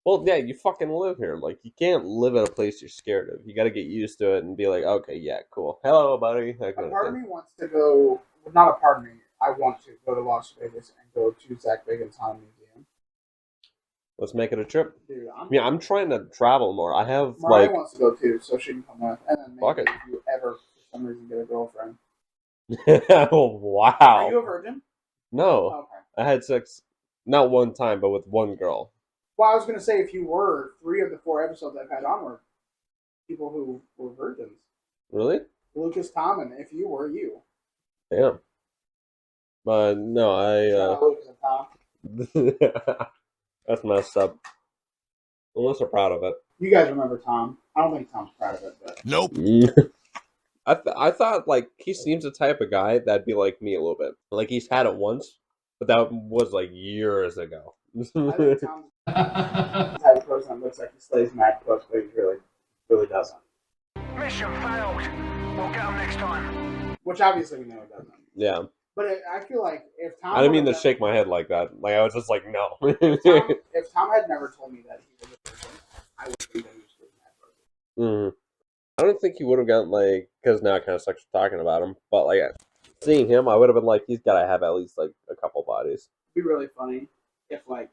Well, yeah, you fucking live here. Like, you can't live at a place you're scared of. You gotta get used to it and be like, okay, yeah, cool. Hello, buddy. That kind A of part of thing. me wants to go, well, not a part of me, I want to go to Las Vegas and go to Zach Bagans' Haunted Museum. Let's make it a trip. Dude, I'm trying to travel more. I have, Mariah like... wants to go too, so she can come with. And then Fuck maybe it. if you ever, for some reason, get a girlfriend. Oh, wow. Are you a virgin? No. Okay. I had sex, not one time, but with one girl. Well, I was going to say, if you were, 3 of the 4 episodes I've had on were people who were virgins. Really? Lucas, Tom, and if you were, you. Damn. But, no, Shout out Lucas and Tom. That's messed up. Unless they're proud of it. You guys remember Tom. I don't think Tom's proud of it, but... Nope. I thought, like, he seems the type of guy that'd be like me a little bit. Like, he's had it once, but that was, like, years ago. I think Tom's the type of person that looks like he slays mad puss, but he really doesn't. Mission failed. We'll get them next time. Which obviously we know he doesn't. Yeah. But I feel like if Tom... I didn't mean to shake my head like that. Like, I was just like, no. if Tom had never told me that he was a virgin, I would think that he was slays mad puss. Mm. I don't think he would have gotten, like, because now it kind of sucks talking about him, but, like, seeing him, I would have been like, he's got to have at least, like, a couple bodies. It'd be really funny if, like,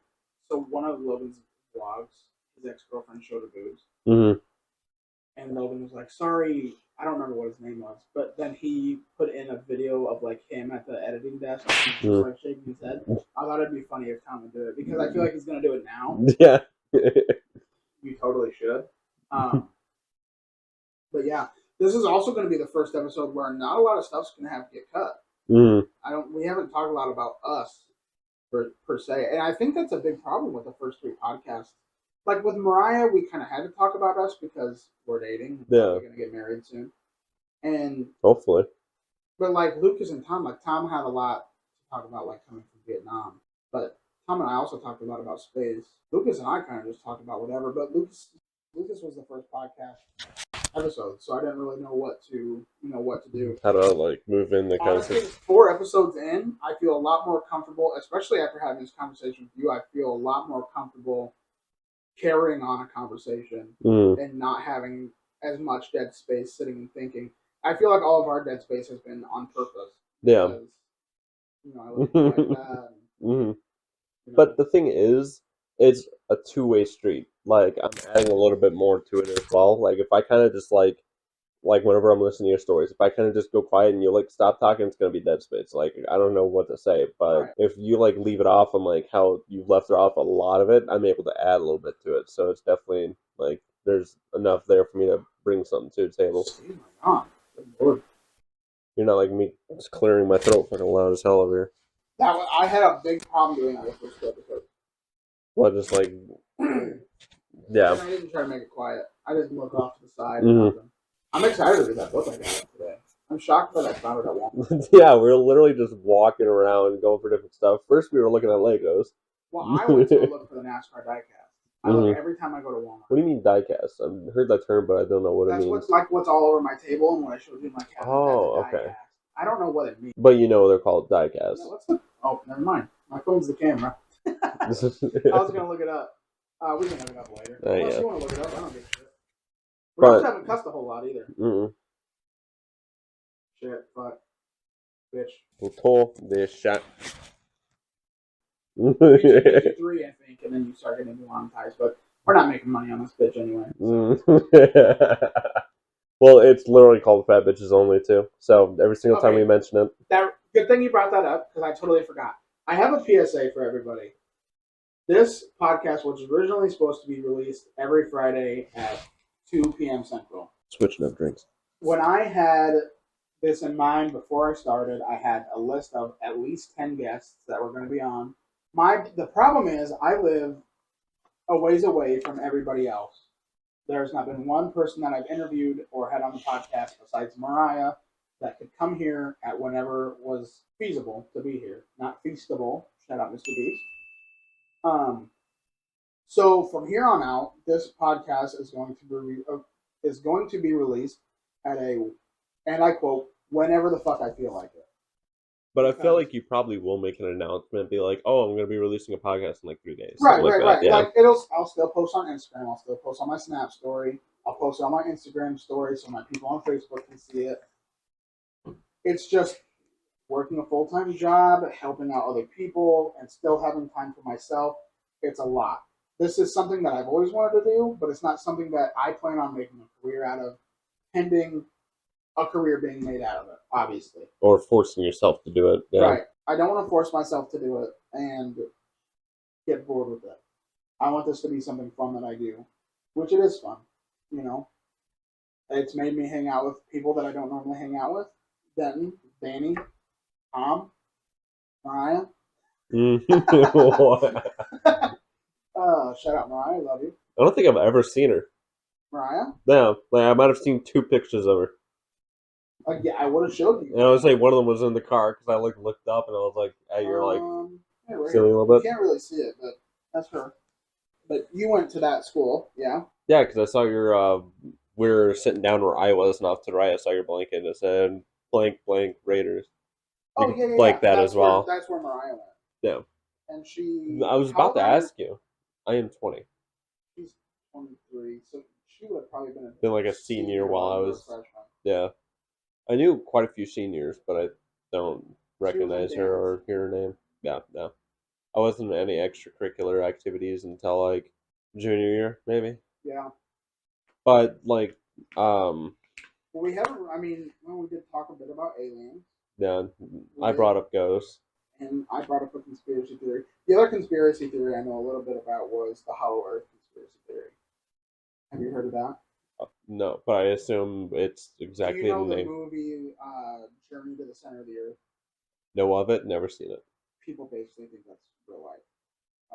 So one of Logan's vlogs, his ex-girlfriend showed her boobs. Mm-hmm. And Logan was like, sorry, I don't remember what his name was. But then he put in a video of like him at the editing desk, just like shaking his head. I thought it'd be funny if Tom would do it because I feel like he's gonna do it now. Yeah. You totally should. But yeah, this is also going to be the first episode where not a lot of stuff's going to have to get cut. Mm-hmm. We haven't talked a lot about us per se, and I think that's a big problem with the first 3 podcasts. Like with Mariah, we kind of had to talk about us because we're dating. Yeah, we're going to get married soon, and hopefully. but like Lucas and Tom, like Tom had a lot to talk about, like coming from Vietnam, but Tom and I also talked a lot about space. Lucas and I kind of just talked about whatever, but Lucas was the first podcast episode, so I didn't really know what to do. How to like move in the Honestly, concept. 4 episodes in, I feel a lot more comfortable, especially after having this conversation with you. I feel a lot more comfortable carrying on a conversation and not having as much dead space sitting and thinking. I feel like all of our dead space has been on purpose. Yeah. Because, I live like that. And, But the thing is, it's a two-way street. Like, I'm adding a little bit more to it as well. Like, if I kind of just, like whenever I'm listening to your stories, if I kind of just go quiet and you, like, stop talking, it's going to be dead space. Like, I don't know what to say. But if you, like, leave it off on, like, how you left it off a lot of it, I'm able to add a little bit to it. So it's definitely, like, there's enough there for me to bring something to the table. Oh my God. Good Lord. You're not like me just clearing my throat fucking loud as hell over here. I had a big problem doing that with this episode. What, just like, yeah. And I didn't try to make it quiet. I just look off to the side. And I'm excited to read that book I got today. I'm shocked that I found it at Walmart. Yeah, we were literally just walking around, going for different stuff. First, we were looking at Legos. Well, I went to look for the NASCAR diecast. I look every time I go to Walmart. What do you mean diecast? I've heard that term, but I don't know what it means. That's what's all over my table and what I showed you in my cabinet. Oh, okay. Diecast. I don't know what it means. But you know they're called diecast. Oh, never mind. My phone's the camera. I was going to look it up. We can look it up later. Unless you want to look it up, I don't give a shit. We also haven't cussed a whole lot either. Shit, fuck. Bitch. We'll pull this shot. 3, I think, and then you start getting demonetized. But we're not making money on this bitch anyway. So. Well, it's literally called Fat Bitches Only, too. So every single time we mention it. Good thing you brought that up, because I totally forgot. I have a PSA for everybody. This podcast was originally supposed to be released every Friday at 2 p.m. Central. Switching up drinks. When I had this in mind before I started, I had a list of at least 10 guests that were going to be on. The problem is I live a ways away from everybody else. There's not been one person that I've interviewed or had on the podcast besides Mariah that could come here at whenever was feasible to be here. Not feastable. Shout out Mr. Beast. So from here on out, this podcast is going to be released at and I quote, whenever the fuck I feel like it. But I feel like you probably will make an announcement, be like, "Oh, I'm going to be releasing a podcast in like 3 days." Right. Yeah. Like I'll still post on Instagram. I'll still post on my Snap story. I'll post it on my Instagram story so my people on Facebook can see it. It's just working a full-time job, helping out other people, and still having time for myself. It's a lot. This is something that I've always wanted to do, but it's not something that I plan on making a career out of, pending a career being made out of it, obviously. Or forcing yourself to do it. Yeah. Right. I don't want to force myself to do it and get bored with it. I want this to be something fun that I do, which it is fun, It's made me hang out with people that I don't normally hang out with. Denton, Danny, Tom, Mariah. Shout out Mariah, love you. I don't think I've ever seen her. Mariah? No, like I might have seen 2 pictures of her. Yeah, I would have showed you. And I was like, one of them was in the car because I looked up and I was like, "Hey, you're silly a little bit." You can't really see it, but that's her. But you went to that school, yeah? Yeah, because I saw your. We were sitting down where I was, and off to the right, I saw your blanket and it said blank Raiders. Oh yeah. Like that as well. That's where Mariah went. Yeah. And she. I was about to ask you. I am 20. She's 23, so she would have probably been like a senior while I was. Freshman. Yeah. I knew quite a few seniors, but I don't recognize her or hear her name. Yeah, no. I wasn't in any extracurricular activities until like junior year, maybe. Yeah. But like, um, Well, we haven't. I mean, well, we did talk a bit about aliens, yeah, I brought up ghosts. and I brought up a conspiracy theory. The other conspiracy theory I know a little bit about was the Hollow Earth conspiracy theory. Have you heard of that? No, but I assume it's Do exactly you know the the name. movie Journey to the Center of the Earth? Know of it, never seen it. People basically think that's real life.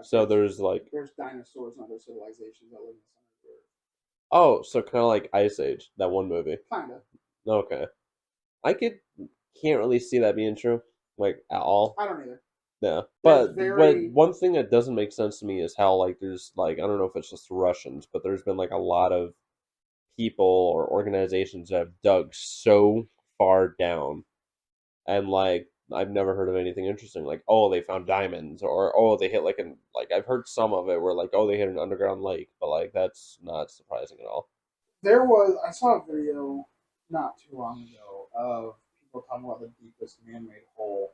So there's like, there's dinosaurs and other civilizations that live in the center of the Earth. oh, so kind of like Ice Age, that one movie. Kinda. Okay, I can't really see that being true, like at all. I don't either. Yeah, There's but one thing that doesn't make sense to me is how like there's like I don't know if it's just Russians, but there's been like a lot of people or organizations that have dug so far down, and like I've never heard of anything interesting. Like, oh, they found diamonds, or oh, they hit like I've heard some of it where like oh, they hit an underground lake, but like that's not surprising at all. I saw a video not too long ago of people talking about the deepest man-made hole,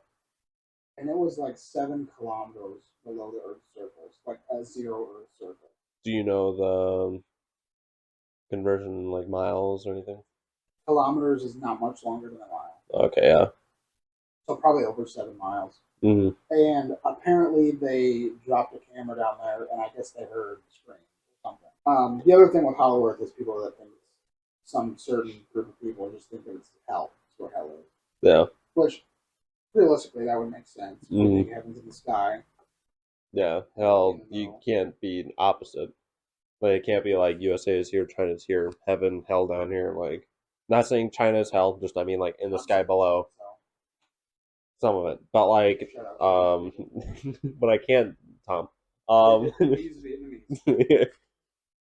and it was like 7 kilometers below the Earth's surface, like a zero Earth surface. Do you know the conversion in like miles or anything? Kilometers is not much longer than a mile, Okay, yeah. so probably over 7 miles. Hmm. And apparently they dropped a camera down there, and I guess they heard screams or something. The other thing with Hollow Earth is people that think some certain group of people just think that it's hell. It's where hell is. Yeah. Which, realistically, that would make sense. Mhm. We think heaven's in the sky. Yeah, hell, you can't be opposite. Like, it can't be like USA is here, China's here, heaven, hell down here. Like, not saying China's hell, just I mean like in the sky below. So, Some of it, but like, shut up. but I can't, Tom. Vietnamese, Vietnamese.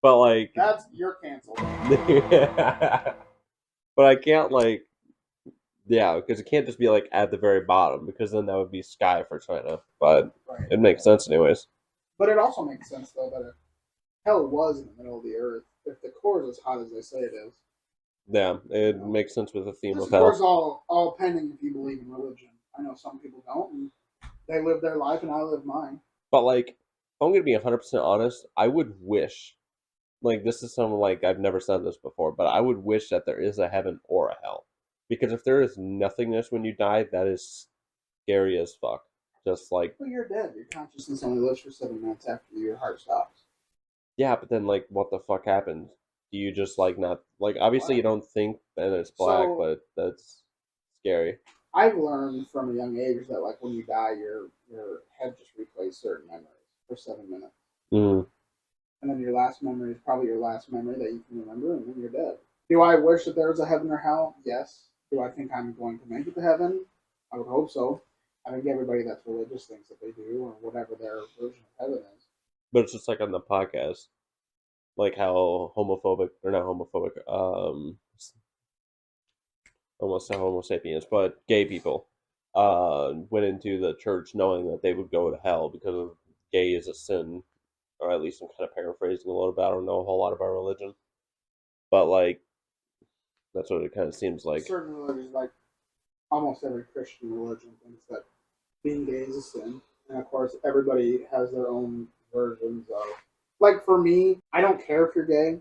But like, You're canceled. but I can't like, yeah, because it can't just be like at the very bottom, because then that would be sky for China. But Right. it makes sense anyways. But it also makes sense, though, that if hell was in the middle of the earth, if the core is as hot as they say it is, Yeah, it makes sense with the theme this of of course hell. all pending if you believe in religion. I know some people don't, and they live their life, and I live mine. But like, if I'm gonna be 100% honest, I would wish, like, this is something like I've never said this before, but I would wish that there is a heaven or a hell, because if there is nothingness when you die, that is scary as fuck. Just like, Well, you're dead. Your consciousness only lives for 7 minutes after your heart stops. yeah, but then like, what the fuck happens? Do you just like not like? Obviously, you don't think that it's black, So- but that's scary. I've learned from a young age that, like, when you die, your head just replays certain memories for 7 minutes. Mm. And then your last memory is probably your last memory that you can remember, and then you're dead. Do I wish that there was a heaven or hell? Yes. Do I think I'm going to make it to heaven? I would hope so. I think everybody that's religious thinks that they do, or whatever their version of heaven is. But it's just like on the podcast, like how homophobic or not homophobic, almost not Homo sapiens, but gay people, went into the church knowing that they would go to hell because of gay is a sin, or at least I'm kind of paraphrasing a little bit. I don't know a whole lot about religion, but like that's what it kind of seems like. Certain religions, like almost every Christian religion, thinks that being gay is a sin. And of course, everybody has their own versions of. Like, for me, I don't care if you're gay.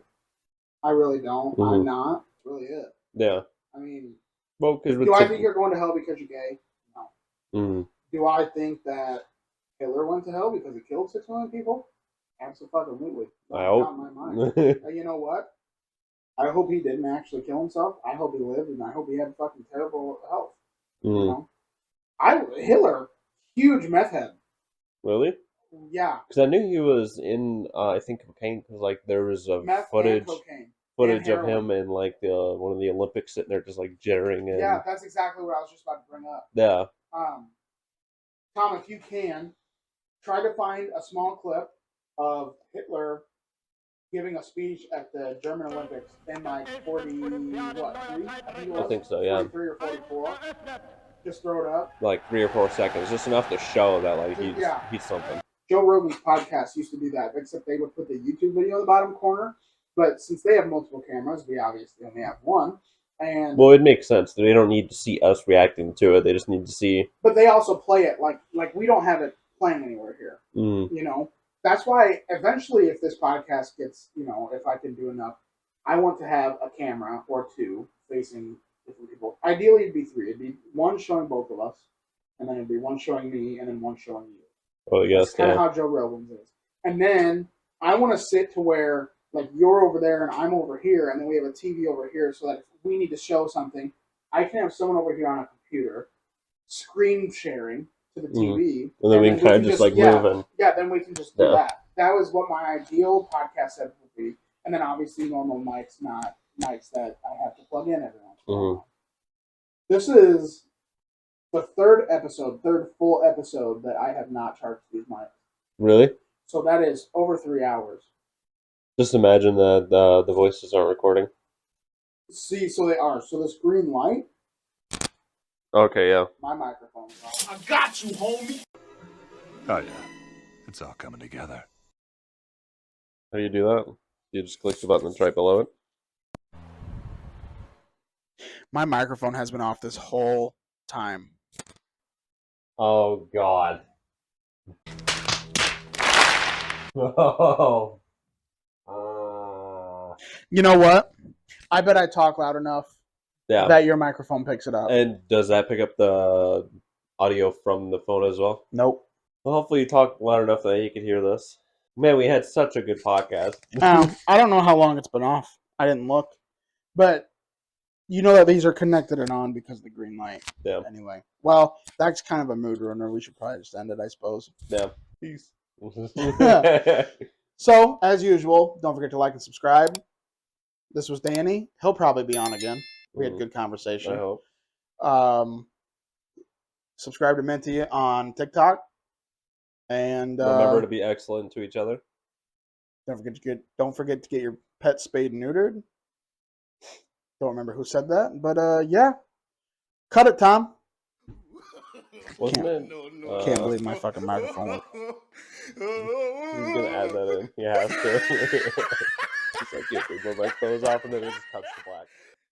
I really don't. Mhm. I'm not. That's really it. Yeah. I mean, Well, because do I think you're going to hell because you're gay? No. Mhm. Do I think that Hitler went to hell because he killed 6 million people? Absolutely. I Not in my mind. hope. And you know what? I hope he didn't actually kill himself. I hope he lived, and I hope he had fucking terrible health. You Mhm. know, Hitler, huge meth head. Really? Yeah, Because I knew he was in, I think cocaine. Because like there was a meth footage and cocaine. footage and of him in like the one of the Olympics sitting there just like jittering and Yeah, that's exactly what I was just about to bring up. yeah. Tom, if you can, try to find a small clip of Hitler giving a speech at the German Olympics in like 40, what, 3? I think so, yeah. 43 or 44. Just throw it up. Like 3 or 4 seconds, just enough to show that like Yeah. he's something. Joe Rogan's podcast used to do that, except they would put the YouTube video in the bottom corner. But since they have multiple cameras, we obviously only have one. And Well, it makes sense. They don't need to see us reacting to it. They just need to see. but they also play it like we don't have it playing anywhere here. Mm. You know, that's why eventually, if this podcast gets, if I can do enough, I want to have a camera or two facing different people. Ideally, it'd be three. It'd be one showing both of us, and then it'd be one showing me, and then one showing you. Oh, yes, That's kind of how Joe Rogan's is. And then I want to sit to where, like, you're over there and I'm over here, and then we have a TV over here, so that if we need to show something, I can have someone over here on a computer, screen sharing to the TV, and then we can kind of just like move and then we can just do that. That was what my ideal podcast setup would be, and then obviously normal mics, not mics that I have to plug in every once in a while. This is the third full episode that I have not charged these mics. Really? So that is over 3 hours. Just imagine that the voices aren't recording. See, so they are. So this green light. Okay, yeah. My microphone is off. I got you, homie. Oh, yeah. It's all coming together. How do you do that? You just click the button that's right below it? My microphone has been off this whole time. Oh, God. Oh. You know what? I bet I talk loud enough Yeah. that your microphone picks it up. And does that pick up the audio from the phone as well? Nope. Well, hopefully you talk loud enough that you can hear this. Man, we had such a good podcast. I don't know how long it's been off. I didn't look. But you know that these are connected and on because of the green light. Yeah. Anyway. Well, that's kind of a mood ruiner. We should probably just end it, I suppose. Yeah. Peace. So, as usual, don't forget to like and subscribe. This was Danny. He'll probably be on again. We had good conversation. I hope. Subscribe to Minty on TikTok. And remember to be excellent to each other. Don't forget to get your pet spayed and neutered. Don't remember who said that, but yeah. Cut it, Tom. Wasn't it? Can't believe my fucking microphone. He's gonna add that in. He has to. He's like, yeah, we blow my clothes off and then it just cuts to black.